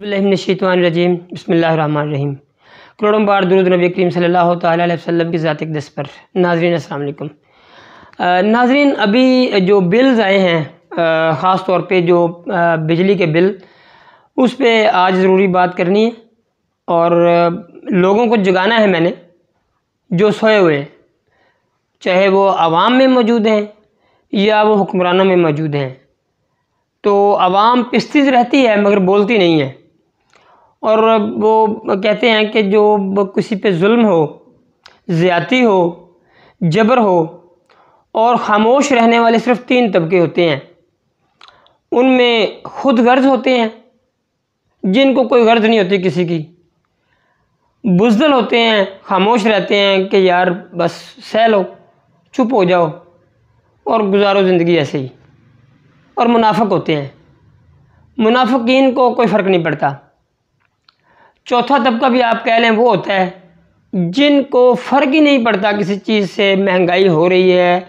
बिस्मिल्लाहिर्रहमानिर्रहीम बिस्मिल्लाहिर्रहमानिर्रहीम। करोड़ों बार दुरूद नबी करीम सल्लल्लाहु तआला अलैहि वसल्लम की ज़ात अक़दस पर। नाज़रीन अस्सलाम वालेकुम। नाज़रीन, अभी जो बिल्स आए हैं, ख़ास तौर पे जो बिजली के बिल, उस पे आज ज़रूरी बात करनी है और लोगों को जगाना है मैंने, जो सोए हुए हैं, चाहे वो आवाम में मौजूद हैं या वो हुक्मरानों में मौजूद हैं। तो आवाम पिस्तीज रहती है मगर बोलती नहीं है, और वो कहते हैं कि जो किसी पे जुल्म हो, ज़्यादती हो, जबर हो, और ख़ामोश रहने वाले सिर्फ़ 3 तबके होते हैं। उनमें खुद गर्ज होते हैं जिनको कोई गर्ज नहीं होती किसी की, बुज़दिल होते हैं, ख़ामोश रहते हैं कि यार बस सह लो, चुप हो जाओ और गुजारो ज़िंदगी ऐसे ही, और मुनाफ़िक होते हैं। मुनाफ़िकीन को कोई फ़र्क नहीं पड़ता। चौथा तबका भी आप कह लें, वो होता है जिनको फ़र्क ही नहीं पड़ता किसी चीज़ से। महंगाई हो रही है,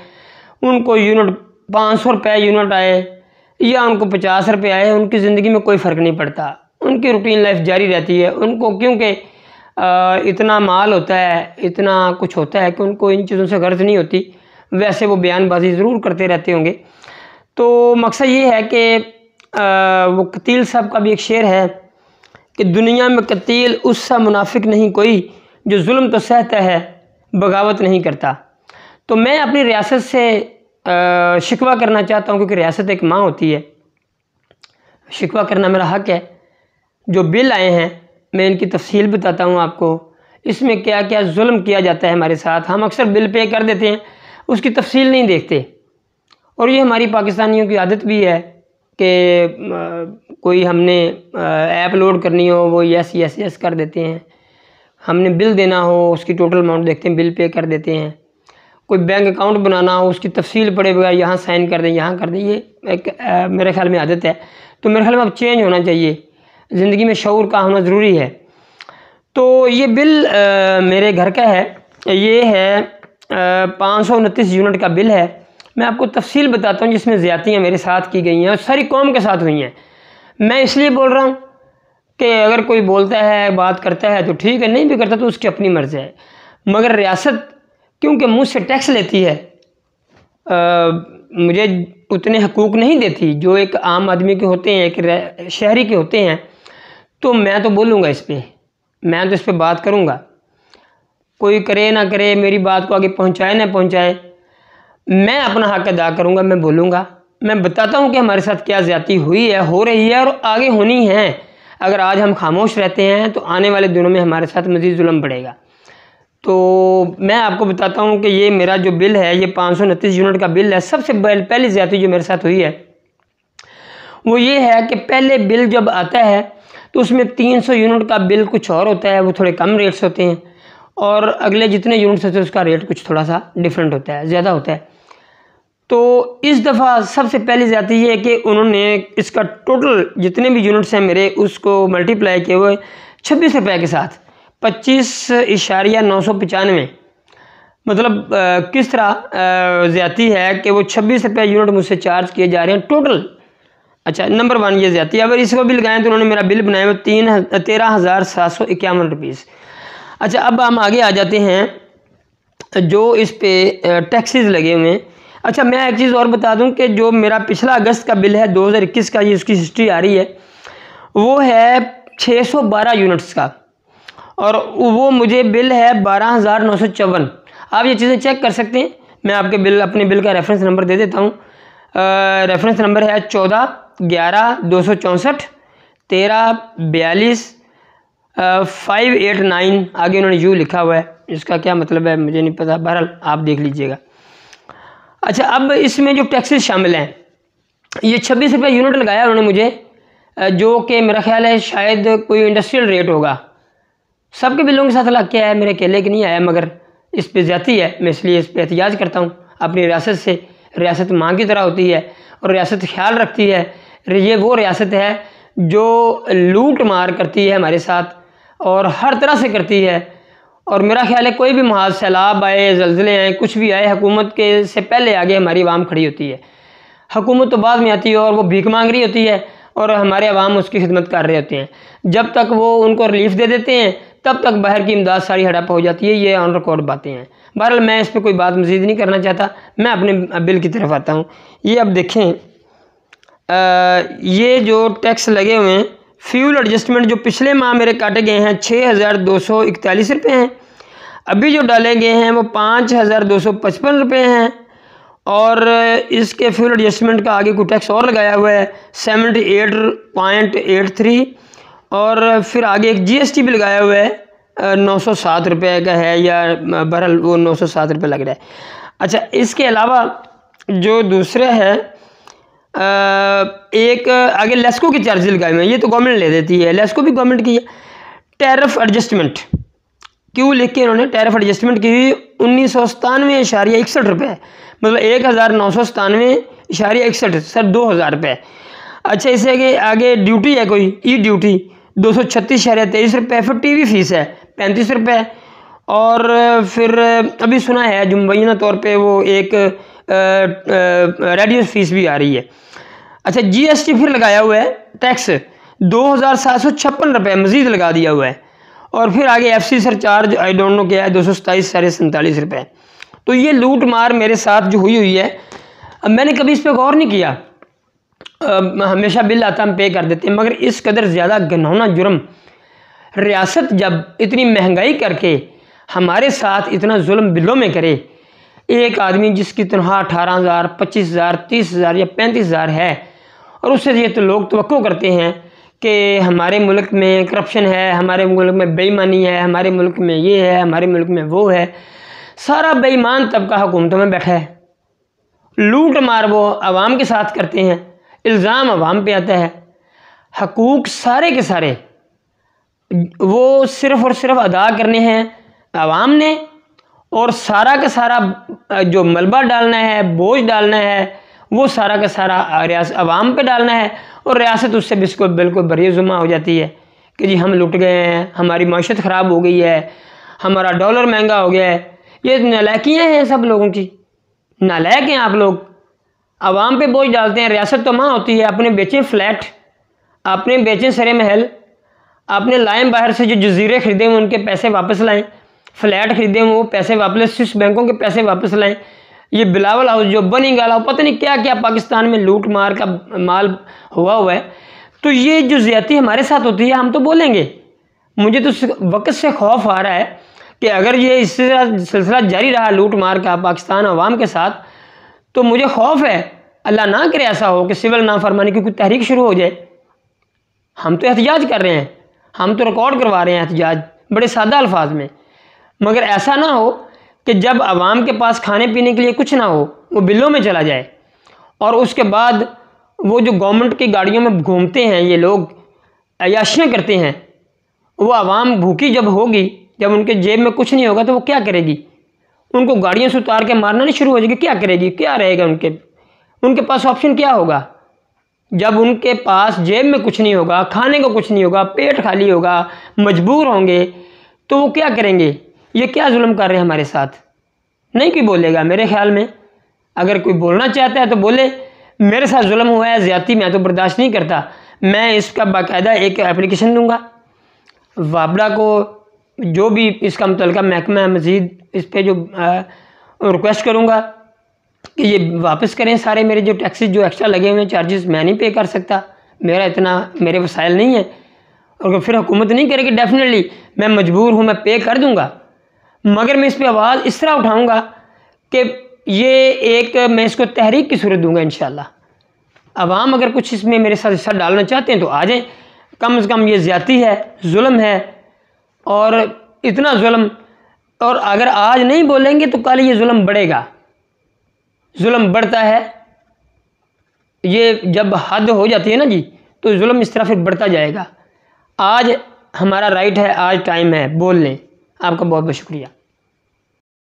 उनको यूनिट 500 रुपये यूनिट आए या उनको 50 रुपये आए, उनकी ज़िंदगी में कोई फ़र्क नहीं पड़ता। उनकी रूटीन लाइफ जारी रहती है। उनको क्योंकि इतना माल होता है, इतना कुछ होता है कि उनको इन चीज़ों से गर्ज नहीं होती। वैसे वो बयानबाजी ज़रूर करते रहते होंगे। तो मकसद ये है कि वो कतील साहब का भी एक शेर है कि दुनिया में कतील उससा मुनाफिक नहीं कोई, जो जुल्म तो सहता है बगावत नहीं करता। तो मैं अपनी रियासत से शिकवा करना चाहता हूँ, क्योंकि रियासत एक माँ होती है। शिकवा करना मेरा हक है। जो बिल आए हैं मैं इनकी तफसील बताता हूँ आपको, इसमें क्या क्या जुल्म किया जाता है हमारे साथ। हम अक्सर बिल पे कर देते हैं, उसकी तफसील नहीं देखते, और ये हमारी पाकिस्तानियों की आदत भी है कि कोई हमने ऐप लोड करनी हो, वो यस यस यस कर देते हैं। हमने बिल देना हो, उसकी टोटल अमाउंट देखते हैं, बिल पे कर देते हैं। कोई बैंक अकाउंट बनाना हो, उसकी तफसील पड़े बगैर यहाँ साइन कर दें, यहाँ कर दें। ये एक मेरे ख्याल में आदत है। तो मेरे ख्याल में अब चेंज होना चाहिए। ज़िंदगी में शऊर का होना ज़रूरी है। तो ये बिल मेरे घर का है। ये है 529 यूनिट का बिल है। मैं आपको तफसील बताता हूँ जिसमें ज़्यादतियाँ मेरे साथ की गई हैं और सारी कौम के साथ हुई हैं। मैं इसलिए बोल रहा हूँ कि अगर कोई बोलता है, बात करता है तो ठीक है, नहीं भी करता तो उसकी अपनी मर्ज़ी है। मगर रियासत क्योंकि मुझसे टैक्स लेती है, मुझे उतने हकूक़ नहीं देती जो एक आम आदमी के होते हैं, एक शहरी के होते हैं। तो मैं तो बोलूँगा इस पर, मैं तो इस पर बात करूँगा। कोई करे ना करे, मेरी बात को आगे पहुँचाए ना पहुँचाए, मैं अपना हक अदा करूँगा। मैं बोलूँगा, मैं बताता हूँ कि हमारे साथ क्या ज़्यादती हुई है, हो रही है और आगे होनी है। अगर आज हम खामोश रहते हैं तो आने वाले दिनों में हमारे साथ मज़ीद जुल्म बढ़ेगा। तो मैं आपको बताता हूँ कि ये मेरा जो बिल है, ये 529 यूनिट का बिल है। सबसे पहली ज़्यादती जो मेरे साथ हुई है वो ये है कि पहले बिल जब आता है तो उसमें 300 यूनिट का बिल कुछ और होता है, वो थोड़े कम रेट्स होते हैं, और अगले जितने यूनिट्स होते हैं उसका रेट कुछ थोड़ा सा डिफरेंट होता है, ज़्यादा होता है। तो इस दफ़ा सबसे पहली ज़्यादती ये है कि उन्होंने इसका टोटल जितने भी यूनिट्स हैं मेरे, उसको मल्टीप्लाई किए हुए 26 रुपये के साथ 25,995। मतलब किस तरह ज़्यादती है कि वो 26 रुपये यूनिट मुझसे चार्ज किए जा रहे हैं टोटल। अच्छा, नंबर 1 ये ज़्यादती। अगर इसको भी लगाएं तो उन्होंने मेरा बिल बनाया हुआ 13,751 रुपीज़। अच्छा, अब हम आगे आ जाते हैं जो इस पे टैक्सेस लगे हुए हैं। अच्छा, मैं एक चीज़ और बता दूं कि जो मेरा पिछला अगस्त का बिल है 2021 का, ये उसकी हिस्ट्री आ रही है, वो है 612 यूनिट्स का, और वो मुझे बिल है 12,954। आप ये चीज़ें चेक कर सकते हैं। मैं आपके बिल, अपने बिल का रेफरेंस नंबर दे देता हूँ। रेफरेंस नंबर है 14/11/264 13/42 589। आगे उन्होंने यू लिखा हुआ है, इसका क्या मतलब है मुझे नहीं पता, बहरहाल आप देख लीजिएगा। अच्छा, अब इसमें जो टैक्सेस शामिल हैं, ये 26 रुपये यूनिट लगाया उन्होंने मुझे, जो कि मेरा ख्याल है शायद कोई इंडस्ट्रियल रेट होगा। सबके बिलों के साथ लग के आया, मेरे अकेले के नहीं आया, मगर इस पे ज़्यादती है। मैं इसलिए इस पर एहतियाज करता हूँ अपनी रियासत से। रियासत माँ की तरह होती है और रियासत ख्याल रखती है। ये वो रियासत है जो लूट मार करती है हमारे साथ और हर तरह से करती है। और मेरा ख्याल है कोई भी महाज, सैलाब आए, ज़लज़ले आए, कुछ भी आए, हुकूमत के से पहले आगे हमारी आवाम खड़ी होती है। हुकूमत तो बाद में आती है और वो भीख मांग रही होती है, और हमारे अवाम उसकी खिदमत कर रहे होते हैं। जब तक वो उनको रिलीफ दे देते हैं तब तक बाहर की इमदाद सारी हड़प हो जाती है। ये ऑन रिकॉर्ड बातें हैं। बहरहाल मैं इस पर कोई बात मज़ीद नहीं करना चाहता, मैं अपने बिल की तरफ आता हूँ। ये अब देखें, ये जो टैक्स लगे हुए हैं, फ्यूल एडजस्टमेंट जो पिछले माह मेरे काटे गए हैं 6,241 रुपये हैं, अभी जो डाले गए हैं वो 5,255 रुपये हैं, और इसके फ्यूल एडजस्टमेंट का आगे कोई टैक्स और लगाया हुआ है 78.83, और फिर आगे एक GST भी लगाया हुआ है 907 रुपये का है, या बहरहाल वो 907 रुपये लग रहा है। अच्छा, इसके अलावा जो दूसरा है एक आगे लेस्को के चार्जेस लगाए हुए हैं, ये तो गवर्नमेंट ले देती है, लेस्को भी गवर्नमेंट की है। टैरिफ एडजस्टमेंट क्यों लिख के इन्होंने टैरिफ एडजस्टमेंट की 1997.61 रुपये, मतलब 1997.61 सर 2,000 रुपये। अच्छा, इससे आगे ड्यूटी है कोई ई ड्यूटी 236.23 रुपये, फिर TV फीस है 35 रुपये, और फिर अभी सुना है जो मुबैना तौर पे वो एक रेडियो फीस भी आ रही है। अच्छा, GST फिर लगाया हुआ है टैक्स 2,756 रुपये मज़ीद लगा दिया हुआ है, और फिर आगे FC surcharge I don't know क्या है 227.47 रुपये। तो ये लूट मार मेरे साथ जो हुई है, अब मैंने कभी इस पर गौर नहीं किया, हमेशा बिल आता हम पे कर देते हैं, मगर इस कदर ज़्यादा घिनौना जुर्म रियासत जब इतनी महंगाई करके हमारे साथ इतना जुल्म बिलों में करे, एक आदमी जिसकी तनख्वाह 18,000, 25,000, 30,000 या 35,000 है, और उससे ये तो लोग तवक्को करते हैं कि हमारे मुल्क में करप्शन है, हमारे मुल्क में बेईमानी है, हमारे मुल्क में ये है, हमारे मुल्क में वो है। सारा बेईमान तबका हुकूमतों में बैठा है, लूट मार वो आवाम के साथ करते हैं, इल्ज़ाम आवाम पे आता है। हकूक़ सारे के सारे वो सिर्फ़ और सिर्फ अदा करने हैं आवाम ने, और सारा का सारा जो मलबा डालना है, बोझ डालना है, वो सारा का सारा आवाम पे डालना है, और रियासत उससे बिल्कुल बरीजुमा हो जाती है कि जी हम लुट गए हैं, हमारी माशत ख़राब हो गई है, हमारा डॉलर महंगा हो गया है। ये नालायकियाँ हैं सब लोगों की, नालायक हैं आप लोग, आवाम पे बोझ डालते हैं। रियासत तो माँ होती है, आपने बेचे फ्लैट, आपने बेचे सरे महल, आपने लाएँ बाहर से जो जजीरे ख़रीदे हुए उनके पैसे वापस लाएँ, फ्लैट ख़रीदे हुए वो पैसे वापस, स्विस बैंकों के पैसे वापस लाएँ। ये बिलावल हाउस जो बनी गाला, पता नहीं क्या क्या पाकिस्तान में लूट मार का माल हुआ है। तो ये जो ज़्यादती हमारे साथ होती है हम तो बोलेंगे। मुझे तो वक्त से खौफ आ रहा है कि अगर ये इससे सिलसिला जारी रहा लूट मार का पाकिस्तान अवाम के साथ, तो मुझे खौफ है अल्लाह ना करे ऐसा हो कि सिविल नाफरमानी की कोई तहरीक शुरू हो जाए। हम तो एहतजाज कर रहे हैं, हम तो रिकॉर्ड करवा रहे हैं एहतजाज बड़े सादा अल्फाज में, मगर ऐसा ना हो कि जब आवाम के पास खाने पीने के लिए कुछ ना हो वो बिलों में चला जाए, और उसके बाद वो जो गवर्नमेंट की गाड़ियों में घूमते हैं ये लोग अयाशियाँ करते हैं, वो आवाम भूखी जब होगी, जब उनके जेब में कुछ नहीं होगा तो वो क्या करेगी? उनको गाड़ियों से उतार के मारना नहीं शुरू हो जाएगी, क्या करेगी? क्या रहेगा उनके पास ऑप्शन क्या होगा? जब उनके पास जेब में कुछ नहीं होगा, खाने को कुछ नहीं होगा, पेट खाली होगा, मजबूर होंगे, तो वो क्या करेंगे? ये क्या जुल्म कर रहे हैं हमारे साथ? नहीं कोई बोलेगा मेरे ख्याल में। अगर कोई बोलना चाहता है तो बोले, मेरे साथ जुल्म हुआ है, ज़्यादती मैं तो बर्दाश्त नहीं करता। मैं इसका बाकायदा एक एप्लीकेशन दूंगा वापडा को, जो भी इसका मुतल्लिका महकमा है, मज़ीद इस पर जो रिक्वेस्ट करूँगा कि ये वापस करें सारे मेरे जो टैक्सेस जो एक्स्ट्रा लगे हुए हैं, चार्जेस मैं नहीं पे कर सकता, मेरे वसाइल नहीं है। और फिर हुकूमत नहीं करेगी, डेफिनेटली मैं मजबूर हूँ, मैं पे कर दूँगा, मगर मैं इस पर आवाज़ इस तरह उठाऊँगा कि ये एक मैं इसको तहरीक की सूरत दूँगा इंशाअल्लाह। अवाम अगर कुछ इसमें मेरे साथ हिस्सा डालना चाहते हैं तो आ जाएँ। कम से कम ये ज़्यादती है, जुल्म है, और इतना जुल्म, और अगर आज नहीं बोलेंगे तो कल ये जुल्म बढ़ेगा। जुल्म बढ़ता है, ये जब हद हो जाती है ना जी, तो जुल्म इस तरह फिर बढ़ता जाएगा। आज हमारा राइट है, आज टाइम है, बोल लें। आपका बहुत बहुत शुक्रिया।